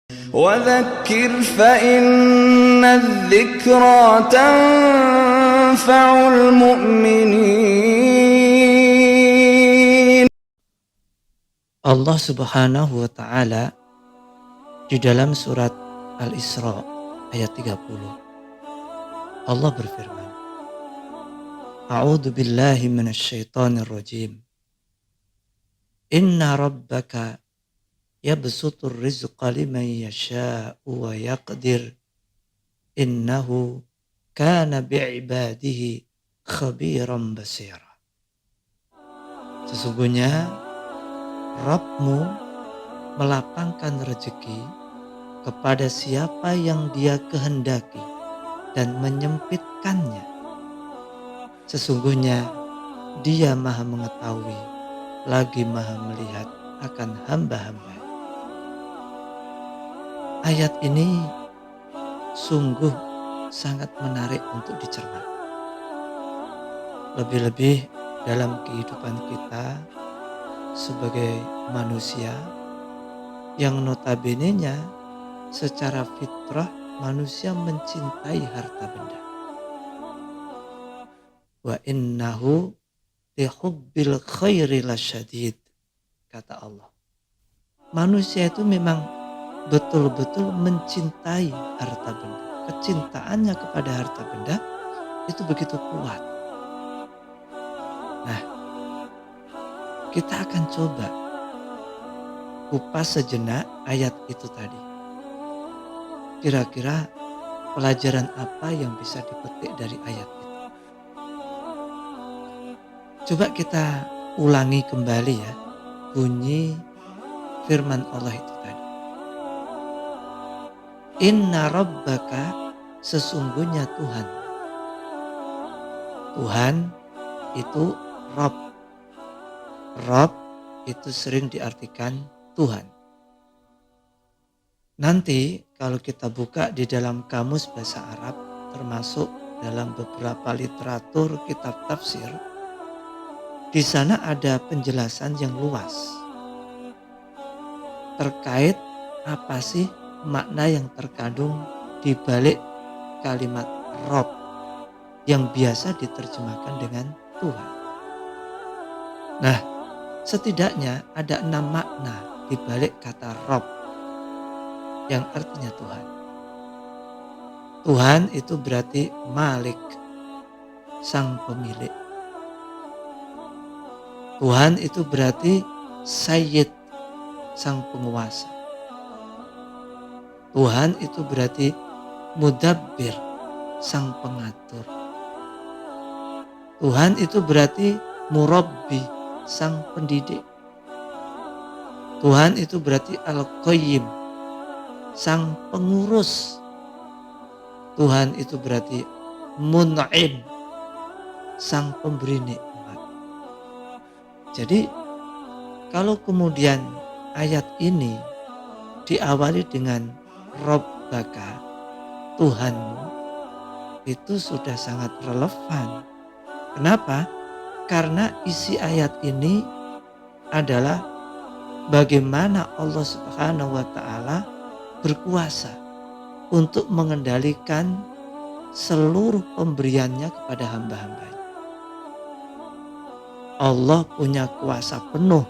وذكر فإن الذكرى تنفع المؤمنين. Allah Subhanahu wa taala di dalam surat Al-Isra ayat 30 Allah berfirman, A'udzu billahi minasyaitonir rajim. Inna rabbaka yabsutur rizqa liman yasha'u wa yaqdir. Innahu kana bi'ibadihi khabiran basira. Sesungguhnya Rabbmu melapangkan rezeki kepada siapa yang Dia kehendaki dan menyempitkannya. Sesungguhnya Dia Maha mengetahui lagi Maha melihat akan hamba-hamba. Ayat ini sungguh sangat menarik untuk dicermati. Lebih-lebih dalam kehidupan kita sebagai manusia yang notabene-nya secara fitrah manusia mencintai harta benda. Wa innahu lihubbil khairi lasyadid, kata Allah. Manusia itu memang betul-betul mencintai harta benda. Kecintaannya kepada harta benda itu begitu kuat. Nah, kita akan coba kupas sejenak ayat itu tadi. Kira-kira pelajaran apa yang bisa dipetik dari ayat itu? Coba kita ulangi kembali ya bunyi firman Allah itu tadi. Inna rabbaka, sesungguhnya Tuhan. Tuhan itu Rabb. Rabb itu sering diartikan Tuhan. Nanti kalau kita buka di dalam kamus bahasa Arab, termasuk dalam beberapa literatur kitab tafsir, di sana ada penjelasan yang luas terkait apa sih makna yang terkandung di balik kalimat Rabb yang biasa diterjemahkan dengan Tuhan. Nah, setidaknya ada 6 makna di balik kata Rabb yang artinya Tuhan. Tuhan itu berarti Malik, sang pemilik. Tuhan itu berarti Sayyid, sang penguasa. Tuhan itu berarti Mudabbir, sang pengatur. Tuhan itu berarti Murabbi, sang pendidik. Tuhan itu berarti Al-Qayyim, sang pengurus. Tuhan itu berarti Mun'im, sang pemberi nikmat. Jadi kalau kemudian ayat ini diawali dengan Rabbaka, Tuhanmu, itu sudah sangat relevan. Kenapa? Karena isi ayat ini adalah bagaimana Allah Subhanahu wa taala berkuasa untuk mengendalikan seluruh pemberiannya kepada hamba-hambanya. Allah punya kuasa penuh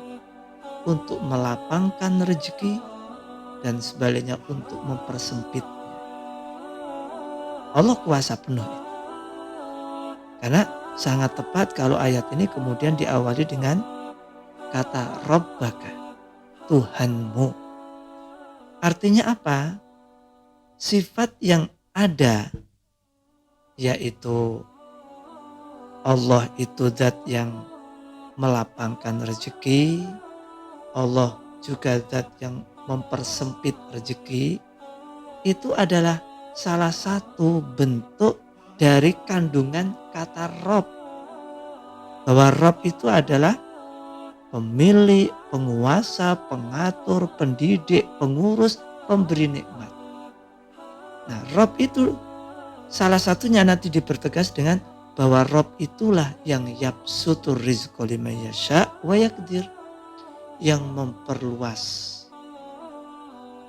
untuk melapangkan rezeki dan sebaliknya untuk mempersempitnya. Allah kuasa penuh itu. Karena sangat tepat kalau ayat ini kemudian diawali dengan kata Rabbaka, Tuhanmu. Artinya apa? Sifat yang ada, yaitu Allah itu zat yang melapangkan rezeki, Allah juga zat yang mempersempit rezeki, itu adalah salah satu bentuk dari kandungan kata Rabb. Bahwa Rabb itu adalah pemilik, penguasa, pengatur, pendidik, pengurus, pemberi nikmat. Nah, Rabb itu salah satunya nanti dipertegas dengan bahwa Rabb itulah yang yabsutur rizqa liman yasha wa yaqdir, yang memperluas,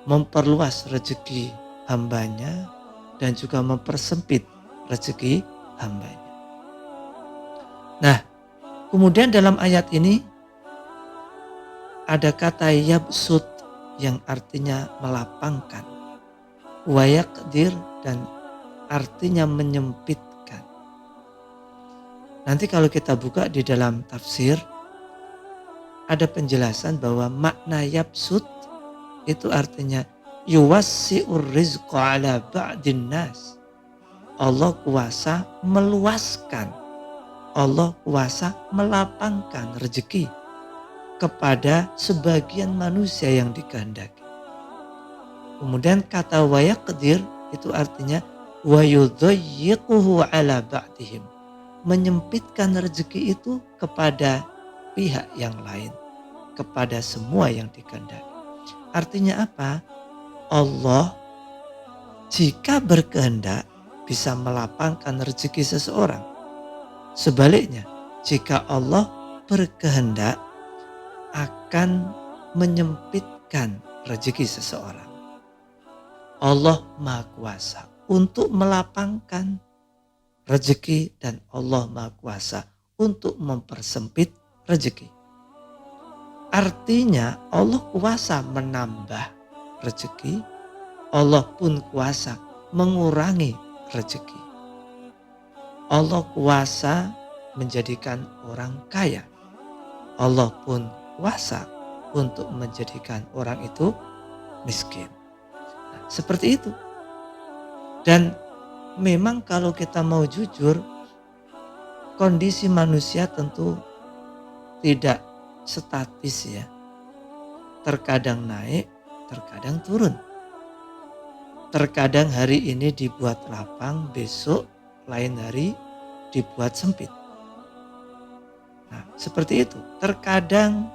memperluas rezeki hambanya dan juga mempersempit rezeki hambanya. Nah, kemudian dalam ayat ini ada kata yabsut yang artinya melapangkan, wa yaqdir dan artinya menyempitkan. Nanti kalau kita buka di dalam tafsir ada penjelasan bahwa makna yabsut itu artinya yuwassi'ur rizqa ala ba'din nas. Allah kuasa meluaskan, Allah kuasa melapangkan rezeki kepada sebagian manusia yang dikehendaki. Kemudian kata wa yaqdir itu artinya wa yudayyiquhu ala ba'dihim, menyempitkan rezeki itu kepada pihak yang lain, kepada semua yang dikehendaki. Artinya apa? Allah jika berkehendak bisa melapangkan rezeki seseorang. Sebaliknya, jika Allah berkehendak akan menyempitkan rezeki seseorang. Allah Maha Kuasa untuk melapangkan rezeki dan Allah Maha Kuasa untuk mempersempit rezeki. Artinya Allah kuasa menambah rezeki, Allah pun kuasa mengurangi rezeki. Allah kuasa menjadikan orang kaya, Allah pun kuasa untuk menjadikan orang itu miskin. Nah, seperti itu. Dan memang kalau kita mau jujur, kondisi manusia tentu tidak statis ya. Terkadang naik, terkadang turun. Terkadang hari ini dibuat lapang, besok lain hari dibuat sempit. Nah, seperti itu. Terkadang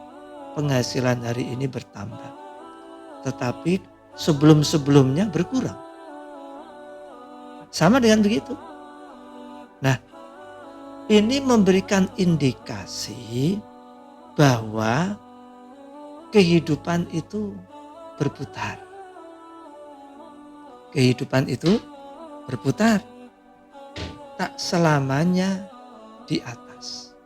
penghasilan hari ini bertambah, tetapi sebelum-sebelumnya berkurang. Sama dengan begitu. Nah, ini memberikan indikasi bahwa kehidupan itu berputar. Kehidupan itu berputar. Tak selamanya di atas.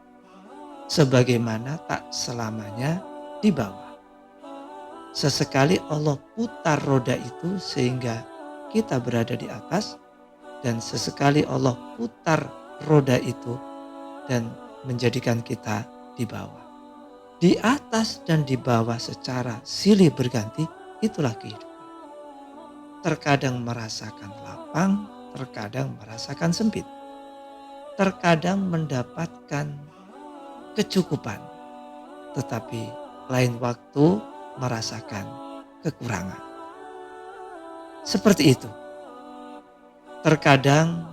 Sebagaimana tak selamanya di bawah. Sesekali Allah putar roda itu sehingga kita berada di atas. Dan sesekali Allah putar roda itu dan menjadikan kita di bawah. Di atas dan di bawah secara silih berganti, itulah kehidupan. Terkadang merasakan lapang, terkadang merasakan sempit. Terkadang mendapatkan kecukupan, tetapi lain waktu merasakan kekurangan. Seperti itu. Terkadang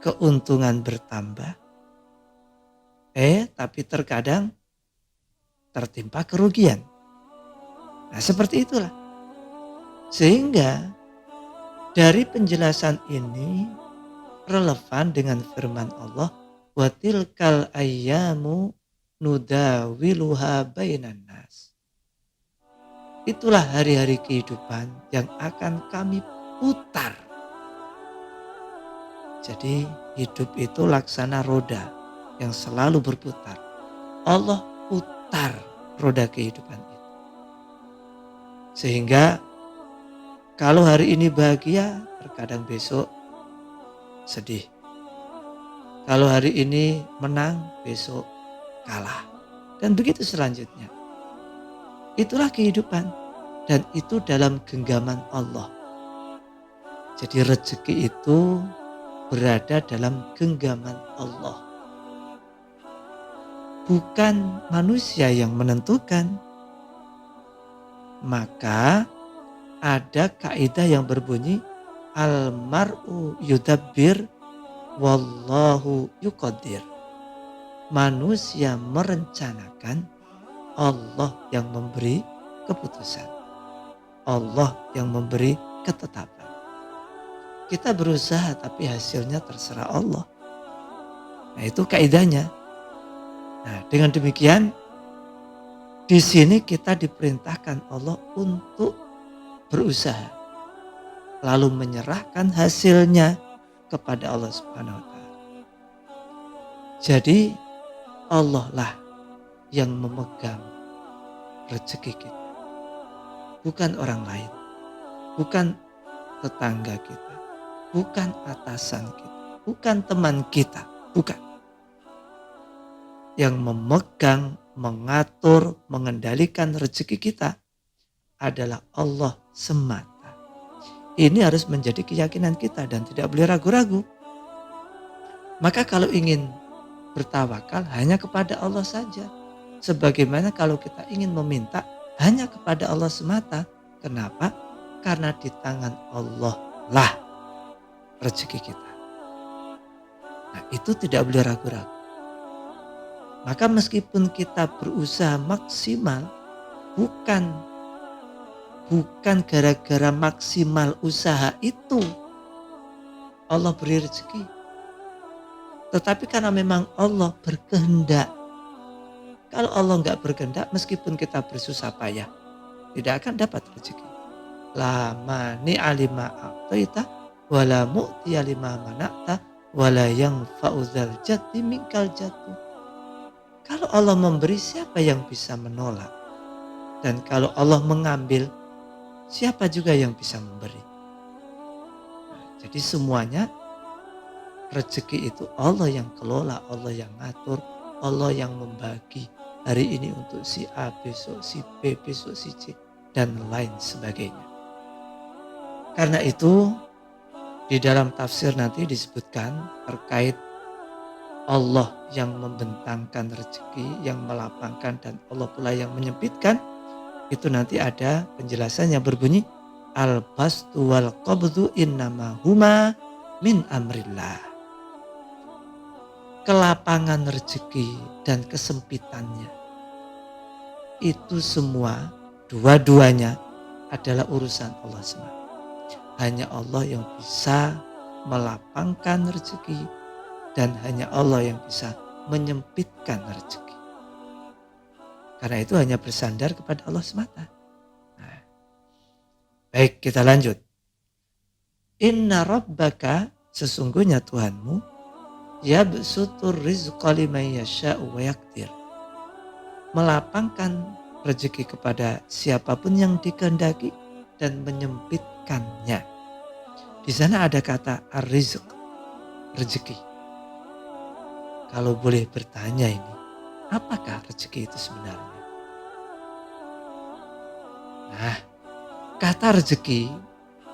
keuntungan bertambah, tapi terkadang tertimpa kerugian. Nah, seperti itulah. Sehingga dari penjelasan ini relevan dengan firman Allah, wa tilkal ayyamu nudawiluha bainan nas. Itulah hari-hari kehidupan yang akan kami putar. Jadi hidup itu laksana roda yang selalu berputar. Allah putar roda kehidupan itu. Sehingga kalau hari ini bahagia, terkadang besok sedih. Kalau hari ini menang, besok kalah. Dan begitu selanjutnya. Itulah kehidupan. Dan itu dalam genggaman Allah. Jadi rezeki itu berada dalam genggaman Allah. Bukan manusia yang menentukan. Maka ada kaidah yang berbunyi al-mar'u yudabbir wallahu yuqaddir. Manusia merencanakan, Allah yang memberi keputusan. Allah yang memberi ketetapan. Kita berusaha tapi hasilnya terserah Allah. Nah, itu kaidahnya. Nah, dengan demikian Di sini kita diperintahkan Allah untuk berusaha, lalu menyerahkan hasilnya kepada Allah Subhanahu wa taala. Jadi Allah lah yang memegang rezeki kita, bukan orang lain, bukan tetangga kita, bukan atasan kita, bukan teman kita, bukan. Yang memegang, mengatur, mengendalikan rezeki kita adalah Allah semata. Ini harus menjadi keyakinan kita dan tidak boleh ragu-ragu. Maka kalau ingin bertawakal hanya kepada Allah saja. Sebagaimana kalau kita ingin meminta hanya kepada Allah semata. Kenapa? Karena di tangan Allah lah rezeki kita. Nah, itu tidak boleh ragu-ragu. Maka meskipun kita berusaha maksimal, bukan gara-gara maksimal usaha itu Allah beri rezeki. Tetapi karena memang Allah berkehendak. Kalau Allah nggak berkehendak, meskipun kita bersusah payah, tidak akan dapat rezeki. La mani alima a'taita wala mu'tiya lima mana'ta wala yanfa'u dzal jaddi minkal jaddu. Kalau Allah memberi, siapa yang bisa menolak? Dan kalau Allah mengambil, siapa juga yang bisa memberi? Nah, jadi semuanya rezeki itu Allah yang kelola, Allah yang ngatur, Allah yang membagi. Hari ini untuk si A, besok si B, besok si C, dan lain sebagainya. Karena itu di dalam tafsir nanti disebutkan terkait Allah yang membentangkan rezeki, yang melapangkan, dan Allah pula yang menyempitkan. Itu nanti ada penjelasan yang berbunyi al-bastu wal qabdu innama huma min amrillah. Kelapangan rezeki dan kesempitannya itu semua dua-duanya adalah urusan Allah semata. Hanya Allah yang bisa melapangkan rezeki dan hanya Allah yang bisa menyempitkan rezeki. Karena itu hanya bersandar kepada Allah semata. Nah, baik, kita lanjut. Inna rabbaka, sesungguhnya Tuhanmu, yabsutur rizqa liman yasha'u wa yaqdir. Melapangkan rezeki kepada siapapun yang dikehendaki dan menyempitkannya. Di sana ada kata ar-rizq, rezeki. Kalau boleh bertanya ini, apakah rezeki itu sebenarnya? Nah, kata rezeki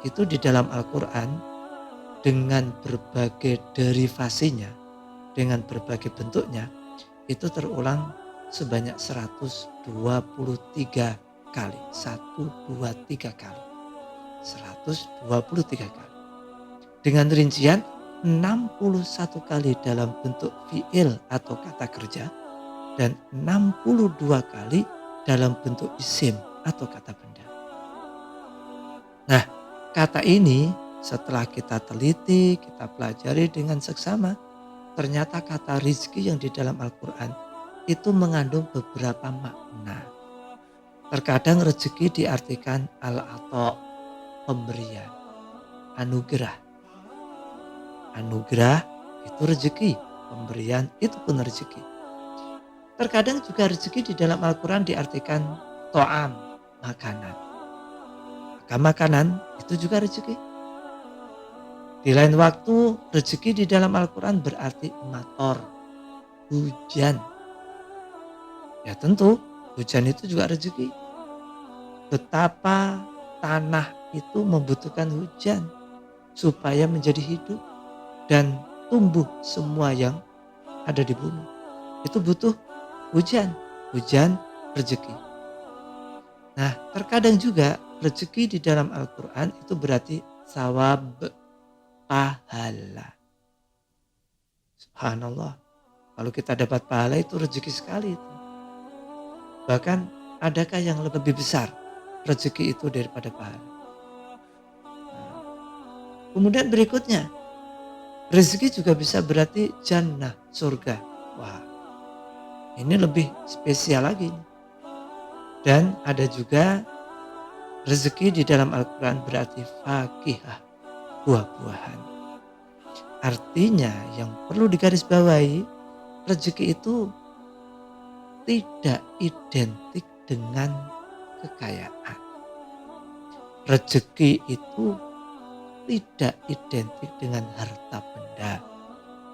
itu di dalam Al-Quran dengan berbagai derivasinya, dengan berbagai bentuknya, itu terulang sebanyak 123 kali. 123 kali. 123 kali. Dengan rincian 61 kali dalam bentuk fi'il atau kata kerja dan 62 kali dalam bentuk isim atau kata benda. Nah, kata ini setelah kita teliti, kita pelajari dengan seksama, ternyata kata rizki yang di dalam Al-Quran itu mengandung beberapa makna. Terkadang rezeki diartikan al-ato, pemberian, anugerah. Anugerah itu rezeki, pemberian itu pun rezeki. Terkadang juga rezeki di dalam Al-Quran diartikan to'am, makanan. Maka makanan itu juga rezeki. Di lain waktu rezeki di dalam Al-Quran berarti mator, hujan. Ya tentu hujan itu juga rezeki. Betapa tanah itu membutuhkan hujan supaya menjadi hidup dan tumbuh semua yang ada di bumi. Itu butuh hujan, hujan rezeki. Nah, terkadang juga rezeki di dalam Al-Quran itu berarti sawab, pahala. Subhanallah, kalau kita dapat pahala itu rezeki sekali itu. Bahkan adakah yang lebih besar rezeki itu daripada pahala? Nah, kemudian berikutnya, rezeki juga bisa berarti jannah, surga. Wah, ini lebih spesial lagi. Dan ada juga rezeki di dalam Al-Quran berarti fakihah, buah-buahan. Artinya yang perlu digarisbawahi, rezeki itu tidak identik dengan kekayaan. Rezeki itu tidak identik dengan harta benda.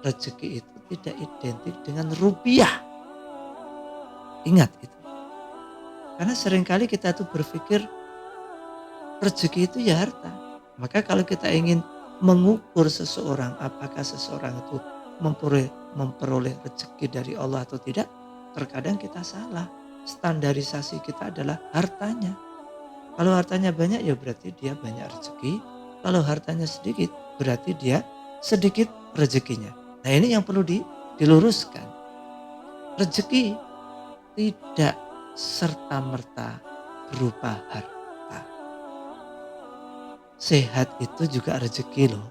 Rezeki itu tidak identik dengan rupiah. Ingat itu. Karena seringkali kita tuh berpikir rezeki itu ya harta. Maka kalau kita ingin mengukur seseorang apakah seseorang itu memperoleh rezeki dari Allah atau tidak, terkadang kita salah. Standarisasi kita adalah hartanya. Kalau hartanya banyak ya berarti dia banyak rezeki. Kalau hartanya sedikit berarti dia sedikit rezekinya. Nah ini yang perlu diluruskan. Rezeki tidak serta-merta berupa harta. Sehat itu juga rezeki loh.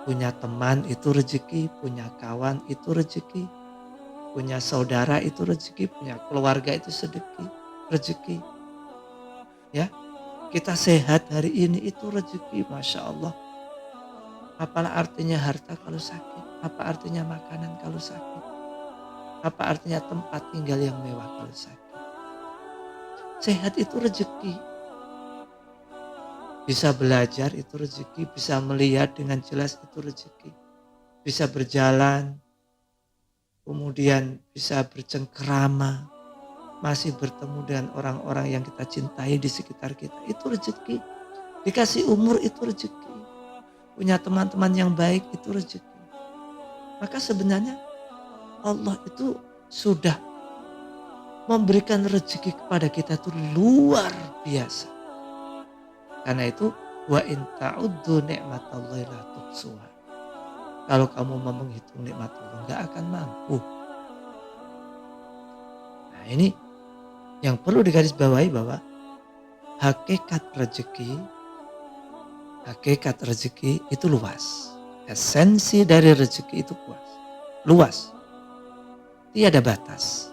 Punya teman itu rezeki, punya kawan itu rezeki, punya saudara itu rezeki, punya keluarga itu rezeki. Ya, kita sehat hari ini itu rezeki, Masya Allah. Apalah artinya harta kalau sakit? Apa artinya makanan kalau sakit? Apa artinya tempat tinggal yang mewah kalau sakit? Sehat itu rezeki. Bisa belajar itu rezeki, bisa melihat dengan jelas itu rezeki. Bisa berjalan, kemudian bisa bercengkerama, masih bertemu dengan orang-orang yang kita cintai di sekitar kita, itu rezeki. Dikasih umur itu rezeki. Punya teman-teman yang baik itu rezeki. Maka sebenarnya Allah itu sudah memberikan rezeki kepada kita itu luar biasa. Karena itu wa in ta'uddu ni'matallahi la tuhsuha. Kalau kamu mau menghitung nikmat Allah enggak akan mampu. Nah, ini yang perlu digarisbawahi bahwa hakikat rezeki itu luas. Esensi dari rezeki itu luas. Tiada batas.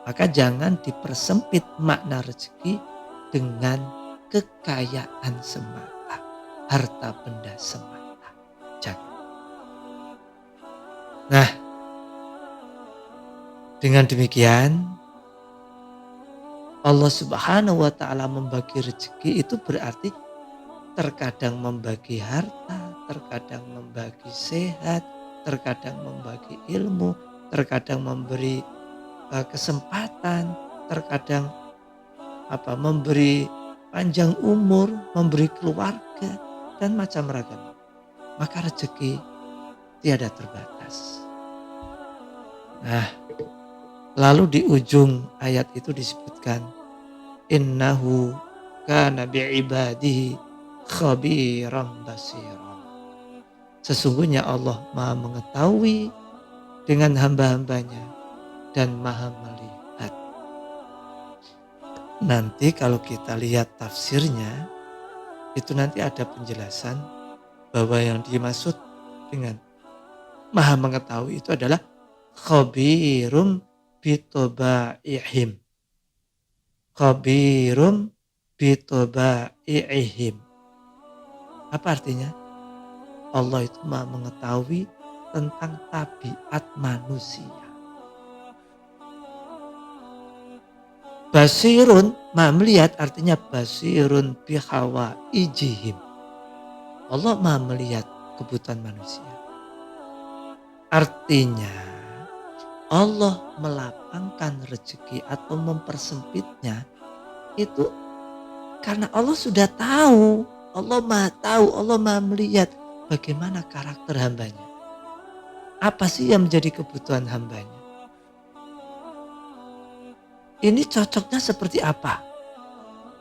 Maka jangan dipersempit makna rezeki dengan kekayaan semata, harta benda semata. Jangan. Nah, dengan demikian Allah Subhanahu wa Ta'ala membagi rezeki itu berarti terkadang membagi harta, terkadang membagi sehat, terkadang membagi ilmu, terkadang memberi kesempatan, terkadang memberi panjang umur, memberi keluarga dan macam ragam. Maka rezeki tiada terbatas. Nah, lalu di ujung ayat itu disebutkan innahu kana bi'ibadihi khabiran basira. Sesungguhnya Allah Maha mengetahui dengan hamba-hambanya dan Maha melihat. Nanti kalau kita lihat tafsirnya, itu nanti ada penjelasan bahwa yang dimaksud dengan Maha mengetahui itu adalah khabirum bitobaihim. Khabirum bitobaihim. Apa artinya? Allah itu Maha mengetahui tentang tabiat manusia. Basirun, Maha melihat artinya basirun bihawa ijihim. Allah Maha melihat kebutuhan manusia. Artinya Allah melapangkan rezeki atau mempersempitnya itu karena Allah sudah tahu. Allah Maha tahu, Allah Maha melihat bagaimana karakter hambanya. Apa sih yang menjadi kebutuhan hambanya? Ini cocoknya seperti apa?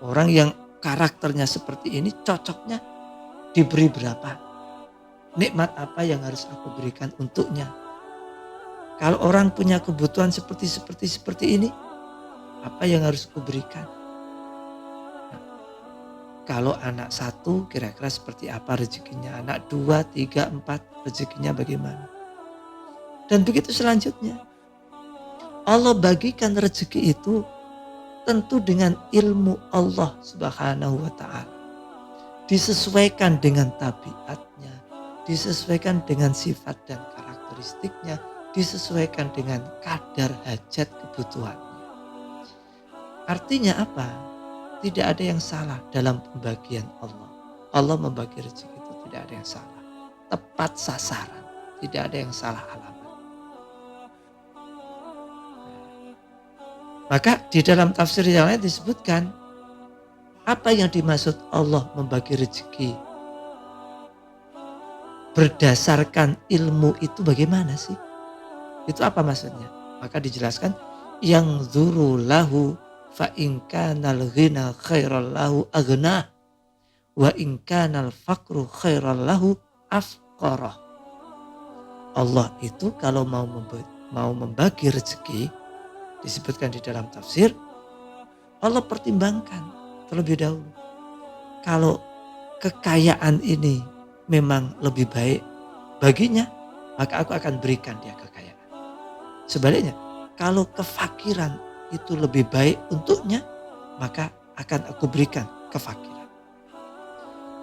Orang yang karakternya seperti ini cocoknya diberi berapa? Nikmat apa yang harus aku berikan untuknya? Kalau orang punya kebutuhan seperti ini, apa yang harus aku berikan? Nah, kalau anak 1 kira-kira seperti apa rezekinya? Anak 2, 3, 4 rezekinya bagaimana? Dan begitu selanjutnya. Allah bagikan rezeki itu tentu dengan ilmu Allah Subhanahu wa taala. Disesuaikan dengan tabiatnya, disesuaikan dengan sifat dan karakteristiknya, disesuaikan dengan kadar hajat kebutuhannya. Artinya apa? Tidak ada yang salah dalam pembagian Allah. Allah membagi rezeki itu tidak ada yang salah. Tepat sasaran, tidak ada yang salah alamat. Maka di dalam tafsir yang lain disebutkan apa yang dimaksud Allah membagi rezeki berdasarkan ilmu itu bagaimana sih? Itu apa maksudnya? Maka dijelaskan yang zuru lahu fa in kanal ghina khairal lahu aghnah wa in kanal faqru khairal lahu afqarah. Allah itu kalau mau membagi rezeki, disebutkan di dalam tafsir, Allah pertimbangkan terlebih dahulu. Kalau kekayaan ini memang lebih baik baginya, maka aku akan berikan dia kekayaan. Sebaliknya, kalau kefakiran itu lebih baik untuknya, maka akan aku berikan kefakiran.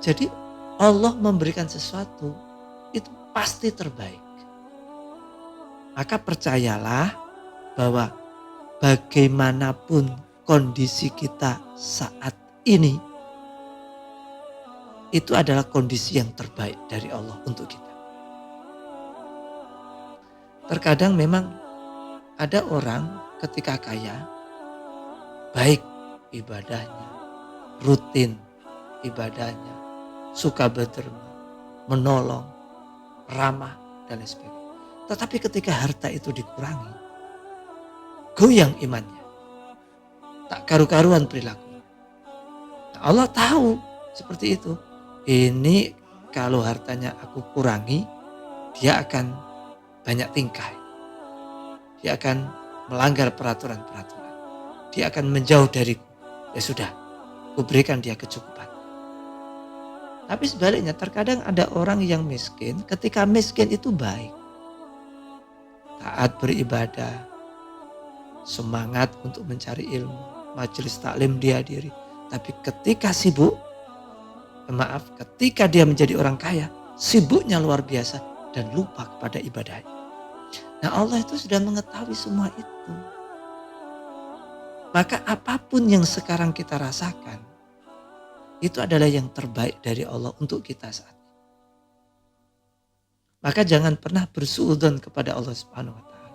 Jadi Allah memberikan sesuatu itu pasti terbaik. Maka percayalah bahwa bagaimanapun kondisi kita saat ini, itu adalah kondisi yang terbaik dari Allah untuk kita. Terkadang memang ada orang ketika kaya, baik ibadahnya, rutin ibadahnya, suka berderma, menolong, ramah, dan lain sebagainya. Tetapi ketika harta itu dikurangi, goyang imannya. Tak karu-karuan perilakunya. Nah, Allah tahu seperti itu. Ini kalau hartanya aku kurangi, dia akan banyak tingkah. Dia akan melanggar peraturan-peraturan. Dia akan menjauh dariku. Ya sudah, aku berikan dia kecukupan. Tapi sebaliknya terkadang ada orang yang miskin, ketika miskin itu baik. Taat beribadah, semangat untuk mencari ilmu, majelis taklim dihadiri. Tapi ketika sibuk, ketika dia menjadi orang kaya, sibuknya luar biasa dan lupa kepada ibadahnya. Nah, Allah itu sudah mengetahui semua itu. Maka apapun yang sekarang kita rasakan, itu adalah yang terbaik dari Allah untuk kita saat ini. Maka jangan pernah bersuudzon kepada Allah Subhanahu wa taala.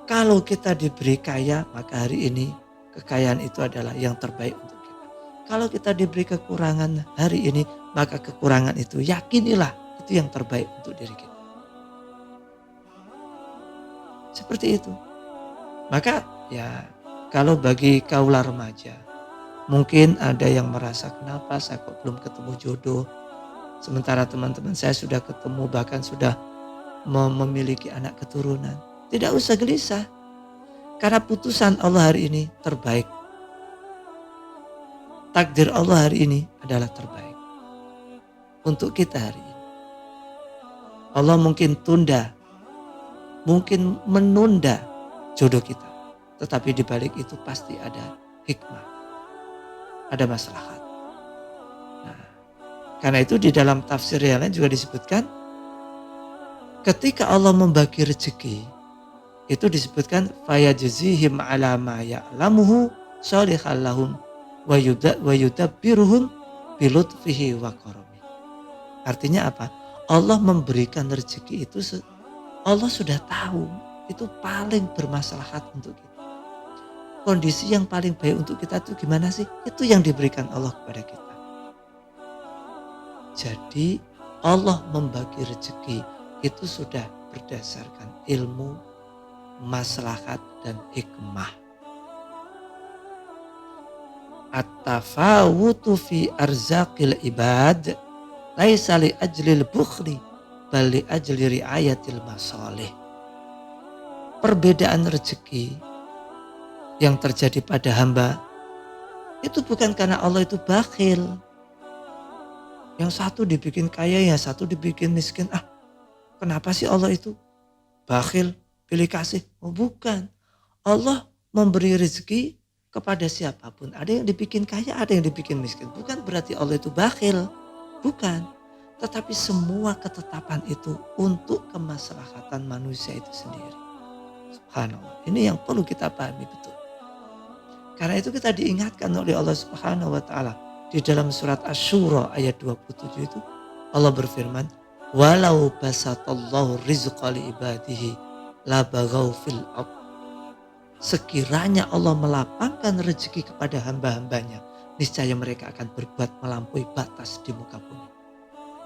Kalau kita diberi kaya, maka hari ini kekayaan itu adalah yang terbaik untuk kita. Kalau kita diberi kekurangan hari ini, maka kekurangan itu yakinilah itu yang terbaik untuk diri kita. Seperti itu. Maka ya kalau bagi kaula remaja, mungkin ada yang merasa kenapa saya kok belum ketemu jodoh. Sementara teman-teman saya sudah ketemu, bahkan sudah memiliki anak keturunan. Tidak usah gelisah. Karena putusan Allah hari ini terbaik. Takdir Allah hari ini adalah terbaik. Untuk kita hari ini. Allah mungkin tunda. Mungkin menunda jodoh kita. Tetapi di balik itu pasti ada hikmah. Ada maslahat. Karena itu di dalam tafsir yang lain juga disebutkan ketika Allah membagi rezeki itu disebutkan fayajzihim ala ma ya'lamuhu shalihal lahum wa yudabbiruhum bilutfihi wa karami. Artinya apa? Allah memberikan rezeki itu Allah sudah tahu itu paling bermaslahat untuk kita. Kondisi yang paling baik untuk kita itu gimana sih? Itu yang diberikan Allah kepada kita. Jadi Allah membagi rezeki itu sudah berdasarkan ilmu, maslahat dan hikmah. At-tafawutu fi arzaqil ibad laisa li ajlil bukhli bal li ajli riayatil masalih. Perbedaan rezeki yang terjadi pada hamba itu bukan karena Allah itu bakhil. Yang satu dibikin kaya, yang satu dibikin miskin. Kenapa sih Allah itu bakhil, pilih kasih? Oh bukan. Allah memberi rezeki kepada siapapun. Ada yang dibikin kaya, ada yang dibikin miskin. Bukan berarti Allah itu bakhil. Bukan. Tetapi semua ketetapan itu untuk kemaslahatan manusia itu sendiri. Subhanallah. Ini yang perlu kita pahami betul. Karena itu kita diingatkan oleh Allah Subhanahu wa taala di dalam surat Asy-Syura ayat 27 itu Allah berfirman, "Walau basatallahu rizqa li ibadihi la baghaw fil ard." Sekiranya Allah melapangkan rezeki kepada hamba-hambanya, niscaya mereka akan berbuat melampaui batas di muka bumi.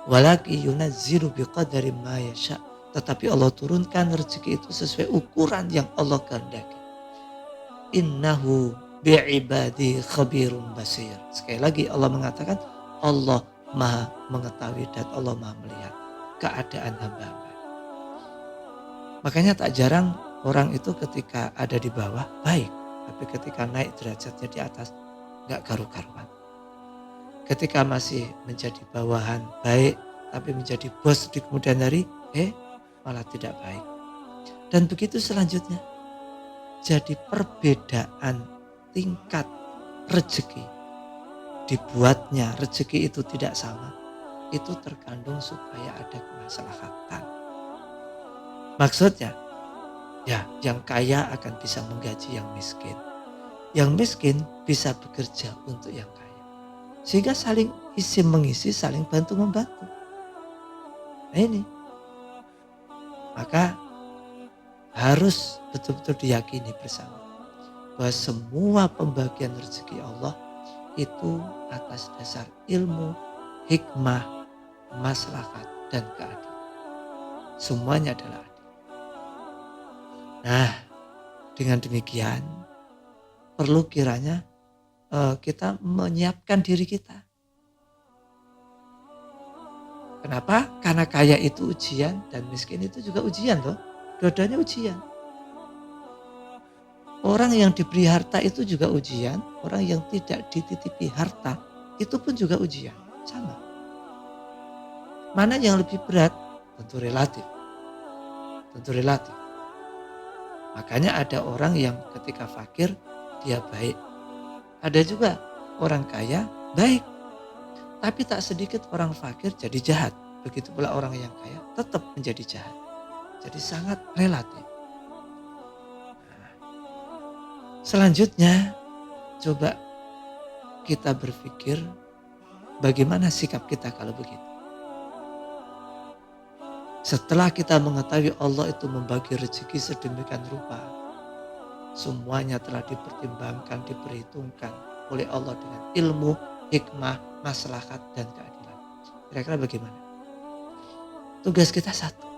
Walaki yunazzilu biqadari ma yasha. Tetapi Allah turunkan rezeki itu sesuai ukuran yang Allah kehendaki. Innahu bi'ibadi khabirun basir. Sekali lagi Allah mengatakan Allah maha mengetahui dan Allah maha melihat keadaan hamba-hamba. Makanya tak jarang orang itu ketika ada di bawah baik, tapi ketika naik derajatnya di atas gak karu-karuan. Ketika masih menjadi bawahan baik, tapi menjadi bos di kemudian hari malah tidak baik. Dan begitu selanjutnya. Jadi perbedaan tingkat rezeki, dibuatnya rezeki itu tidak sama, itu terkandung supaya ada kemaslahatan. Maksudnya, ya yang kaya akan bisa menggaji yang miskin. Yang miskin bisa bekerja untuk yang kaya. Sehingga saling isi mengisi, saling bantu membantu. Nah ini. Maka harus betul-betul diyakini bersama bahwa semua pembagian rezeki Allah itu atas dasar ilmu, hikmah, maslahat, dan keadilan. Semuanya adalah adil. Nah, dengan demikian perlu kiranya kita menyiapkan diri kita. Kenapa? Karena kaya itu ujian dan miskin itu juga ujian loh. Dua-duanya ujian. Orang yang diberi harta itu juga ujian. Orang yang tidak dititipi harta itu pun juga ujian. Sama. Mana yang lebih berat? Tentu relatif. Tentu relatif. Makanya ada orang yang ketika fakir dia baik. Ada juga orang kaya baik. Tapi tak sedikit orang fakir jadi jahat. Begitu pula orang yang kaya tetap menjadi jahat. Jadi sangat relatif. Selanjutnya coba kita berpikir bagaimana sikap kita kalau begitu. Setelah kita mengetahui Allah itu membagi rezeki sedemikian rupa. Semuanya telah dipertimbangkan, diperhitungkan oleh Allah dengan ilmu, hikmah, maslahat, dan keadilan. Kira-kira bagaimana? Tugas kita satu.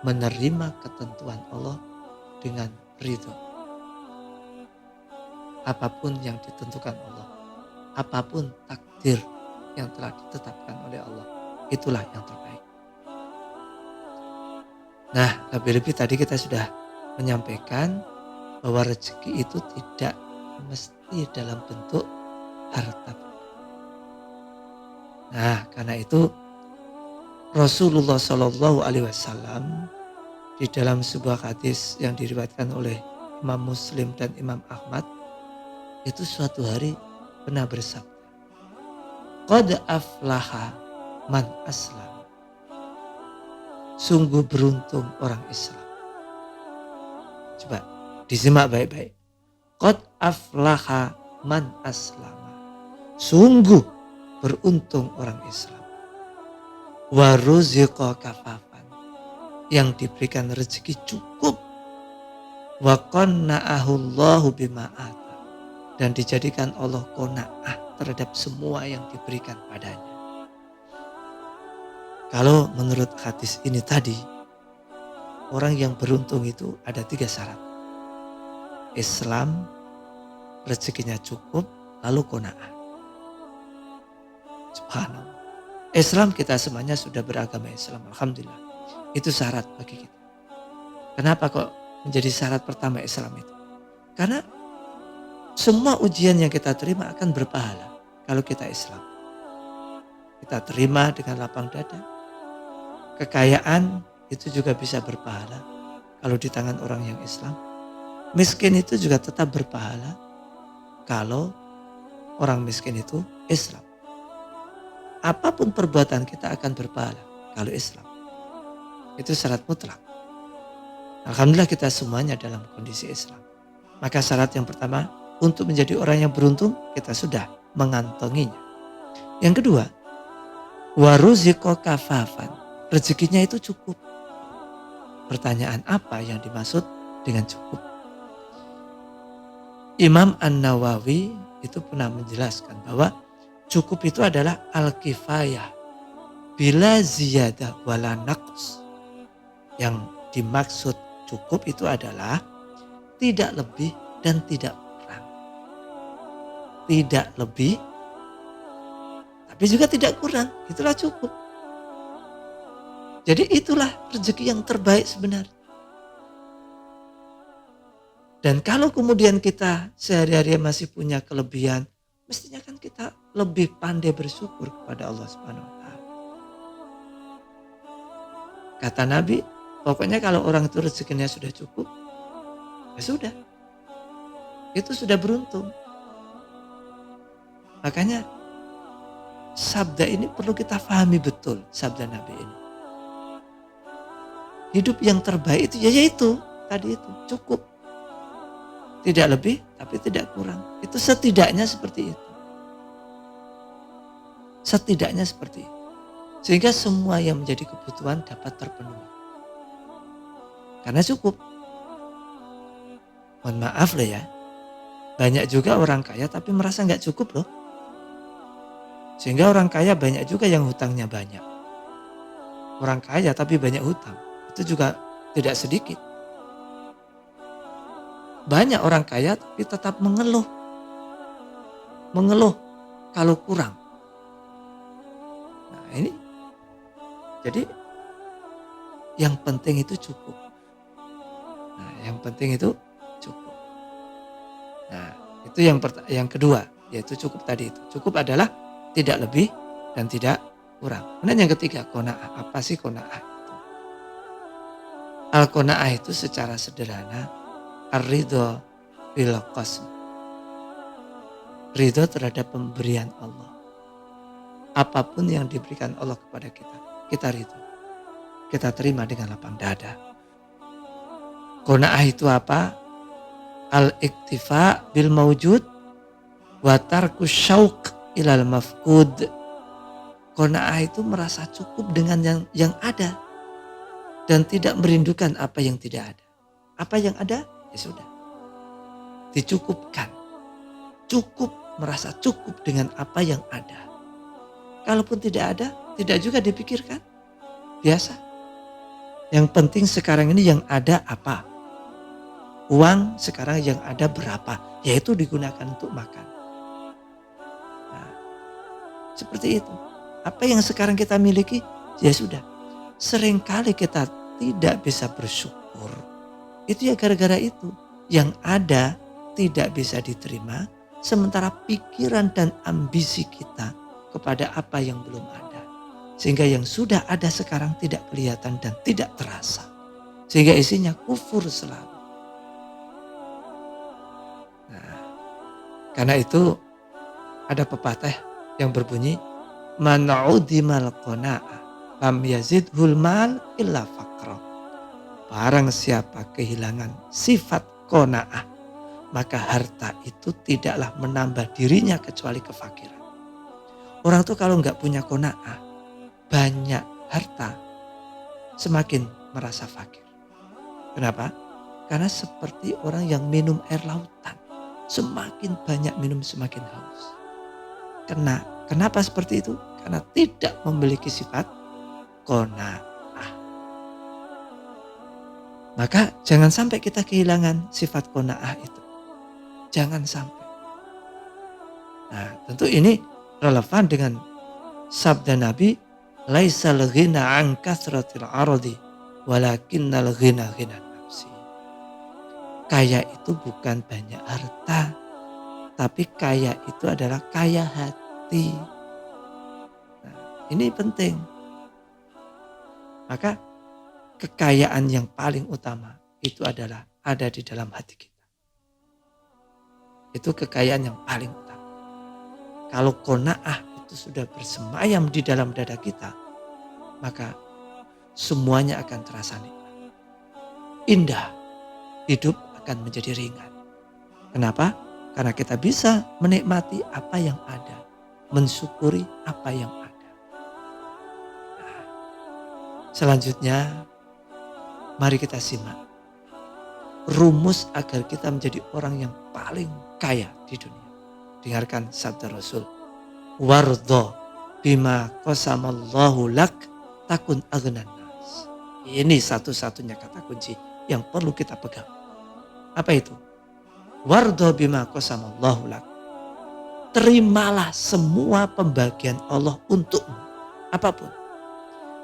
Menerima ketentuan Allah dengan ridho. Apapun yang ditentukan Allah, apapun takdir yang telah ditetapkan oleh Allah, itulah yang terbaik. Nah, lebih-lebih tadi kita sudah menyampaikan bahwa rezeki itu tidak mesti dalam bentuk harta. Nah, karena itu Rasulullah Shallallahu Alaihi Wasallam di dalam sebuah hadis yang diriwayatkan oleh Imam Muslim dan Imam Ahmad itu suatu hari pernah bersabda, "Qad aflaha man aslam." Sungguh beruntung orang Islam. Coba disimak baik-baik. Qad aflaha man aslama. Sungguh beruntung orang Islam. Wa ruziqa kafafan. Yang diberikan rezeki cukup. Wa qanna'ahu Allahu bima ata. Dan dijadikan Allah qanaah terhadap semua yang diberikan padanya. Kalau menurut hadis ini tadi, orang yang beruntung itu ada 3 syarat. Islam, rezekinya cukup, lalu qanaah. Subhanallah. Islam kita semuanya sudah beragama Islam, alhamdulillah. Itu syarat bagi kita. Kenapa kok menjadi syarat pertama Islam itu? Karena semua ujian yang kita terima akan berpahala kalau kita Islam. Kita terima dengan lapang dada. Kekayaan itu juga bisa berpahala kalau di tangan orang yang Islam. Miskin itu juga tetap berpahala kalau orang miskin itu Islam. Apapun perbuatan kita akan berpahala kalau Islam. Itu syarat mutlak. Alhamdulillah kita semuanya dalam kondisi Islam. Maka syarat yang pertama, untuk menjadi orang yang beruntung, kita sudah mengantonginya. Yang kedua, waruziko kafafan. Rezekinya itu cukup. Pertanyaan apa yang dimaksud dengan cukup? Imam An-Nawawi itu pernah menjelaskan bahwa cukup itu adalah al-kifayah bila ziyadah wala naqs. Yang dimaksud cukup itu adalah tidak lebih dan tidak kurang. Tidak lebih tapi juga tidak kurang. Itulah cukup. Jadi itulah rezeki yang terbaik sebenarnya. Dan kalau kemudian kita sehari-hari masih punya kelebihan, mestinya kan kita lebih pandai bersyukur kepada Allah Subhanahu wa taala. Kata Nabi, pokoknya kalau orang itu rezekinya sudah cukup, ya sudah. Itu sudah beruntung. Makanya sabda ini perlu kita pahami betul, sabda Nabi ini. Hidup yang terbaik itu yaitu tadi itu cukup. Tidak lebih tapi tidak kurang. Itu setidaknya seperti itu. Setidaknya seperti itu. Sehingga semua yang menjadi kebutuhan dapat terpenuhi. Karena cukup. Mohon maaf loh ya. Banyak juga orang kaya tapi merasa nggak cukup loh. Sehingga orang kaya banyak juga yang hutangnya banyak. Orang kaya tapi banyak hutang. Itu juga tidak sedikit. Banyak orang kaya tapi tetap mengeluh. Mengeluh kalau kurang. Nah ini. Jadi yang penting itu cukup. Nah yang penting itu cukup. Nah itu yang kedua. Yaitu cukup tadi itu. Cukup adalah tidak lebih dan tidak kurang. Kemudian yang ketiga, qanaah. Apa sih qanaah itu? Al-qanaah itu secara sederhana ar-ridho bil qasm. Ridho terhadap pemberian Allah. Apapun yang diberikan Allah kepada kita, kita ridho. Kita terima dengan lapang dada. Qanaah itu apa? Al-iktifa bil mawjud wa tarku syauq ilal mafqud. Qanaah itu merasa cukup dengan yang ada dan tidak merindukan apa yang tidak ada. Apa yang ada? Ya sudah. Dicukupkan. Cukup, merasa cukup dengan apa yang ada. Kalaupun tidak ada, tidak juga dipikirkan. Biasa. Yang penting sekarang ini yang ada apa? Uang sekarang yang ada berapa? Yaitu digunakan untuk makan. Nah, seperti itu. Apa yang sekarang kita miliki? Ya sudah. Seringkali kita tidak bisa bersyukur. Itu ya gara-gara itu. Yang ada tidak bisa diterima. Sementara pikiran dan ambisi kita kepada apa yang belum ada. Sehingga yang sudah ada sekarang tidak kelihatan dan tidak terasa. Sehingga isinya kufur selalu. Nah, karena itu ada pepatah yang berbunyi, man udimal qanaah lam yazidhul mal illa faqra. Barang siapa kehilangan sifat qanaah, maka harta itu tidaklah menambah dirinya kecuali kefakiran. Orang tuh kalau nggak punya qanaah, banyak harta, semakin merasa fakir. Kenapa? Karena seperti orang yang minum air lautan. Semakin banyak minum semakin haus. Kenapa seperti itu? Karena tidak memiliki sifat qanaah. Maka jangan sampai kita kehilangan sifat qanaah itu. Jangan sampai. Nah, tentu ini relevan dengan sabda Nabi, laisal ghina an kasratil ardi walakinnal ghina ghina nafsi. Kaya itu bukan banyak harta, tapi kaya itu adalah kaya hati. Nah, ini penting. Maka kekayaan yang paling utama itu adalah ada di dalam hati kita. Itu kekayaan yang paling utama. Kalau qanaah itu sudah bersemayam di dalam dada kita, maka semuanya akan terasa nikmat. Indah, hidup akan menjadi ringan. Kenapa? Karena kita bisa menikmati apa yang ada, mensyukuri apa yang ada. Nah, selanjutnya, mari kita simak rumus agar kita menjadi orang yang paling kaya di dunia. Dengarkan sabda Rasul. Wardho bima qasamallahu lak takun aghnan nas. Ini satu-satunya kata kunci yang perlu kita pegang. Apa itu? Wardho bima qasamallahu lak. Terimalah semua pembagian Allah untukmu. Apapun.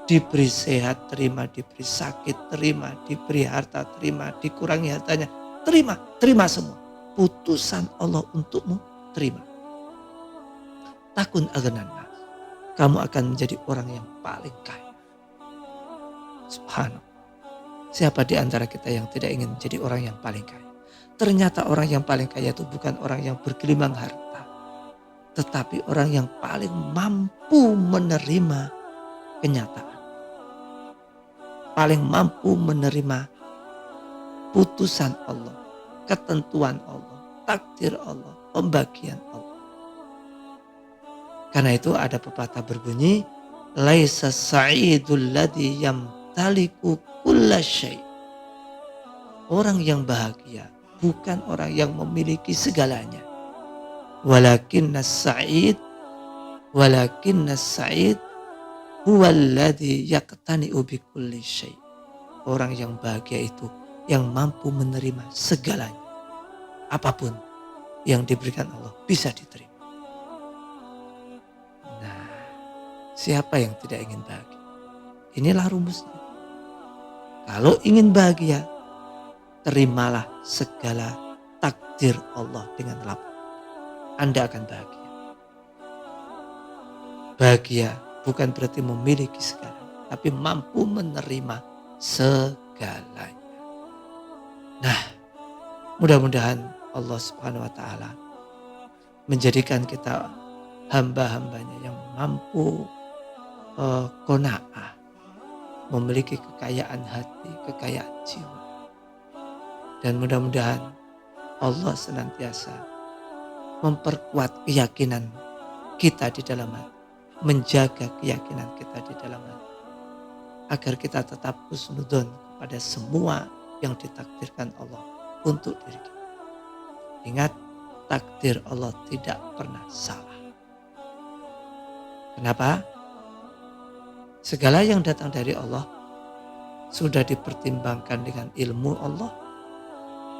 Diberi sehat, terima. Diberi sakit, terima. Diberi harta, terima. Dikurangi hartanya, terima. Terima semua. Putusan Allah untukmu, terima. Takun aghnan nas. Kamu akan menjadi orang yang paling kaya. Subhanallah. Siapa di antara kita yang tidak ingin menjadi orang yang paling kaya? Ternyata orang yang paling kaya itu bukan orang yang bergelimang harta, tetapi orang yang paling mampu menerima kenyataan. Paling mampu menerima putusan Allah, ketentuan Allah, takdir Allah, pembagian Allah. Karena itu ada pepatah berbunyi, laisa sa'idul ladzi yamtaliku kulla syai'. Orang yang bahagia bukan orang yang memiliki segalanya. Walakinnas sa'id huwallazi yaqtani'u bikulli syai'. Orang yang bahagia itu yang mampu menerima segalanya. Apapun yang diberikan Allah bisa diterima. Nah, siapa yang tidak ingin bahagia? Inilah rumusnya. Kalau ingin bahagia, terimalah segala takdir Allah dengan lapang. Anda akan bahagia. Bahagia bukan berarti memiliki segalanya, tapi mampu menerima segalanya. Nah, mudah-mudahan Allah Subhanahu wa Ta'ala menjadikan kita hamba-hambanya yang mampu qanaah, memiliki kekayaan hati, kekayaan jiwa. Dan mudah-mudahan Allah senantiasa memperkuat keyakinan kita di dalam hati, menjaga keyakinan kita di dalam hati, agar kita tetap husnudzon kepada semua yang ditakdirkan Allah untuk diri kita. Ingat, takdir Allah tidak pernah salah. Kenapa? Segala yang datang dari Allah sudah dipertimbangkan dengan ilmu Allah,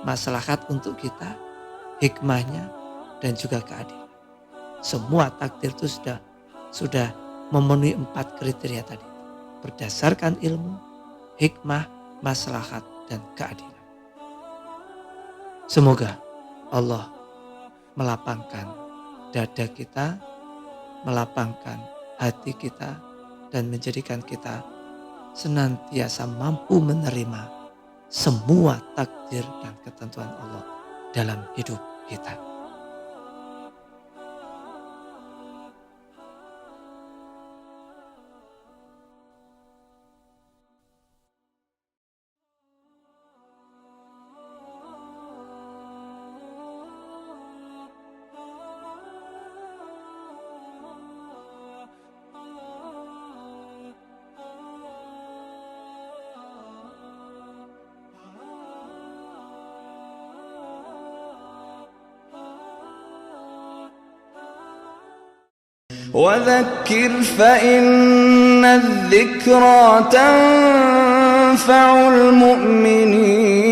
maslahat untuk kita, hikmahnya, dan juga keadilan. Semua takdir itu sudah memenuhi 4 kriteria tadi. Berdasarkan ilmu, hikmah, maslahat, dan keadilan. Semoga Allah melapangkan dada kita, melapangkan hati kita, dan menjadikan kita senantiasa mampu menerima semua takdir dan ketentuan Allah dalam hidup kita. وذكر فإن الذكرى تنفع المؤمنين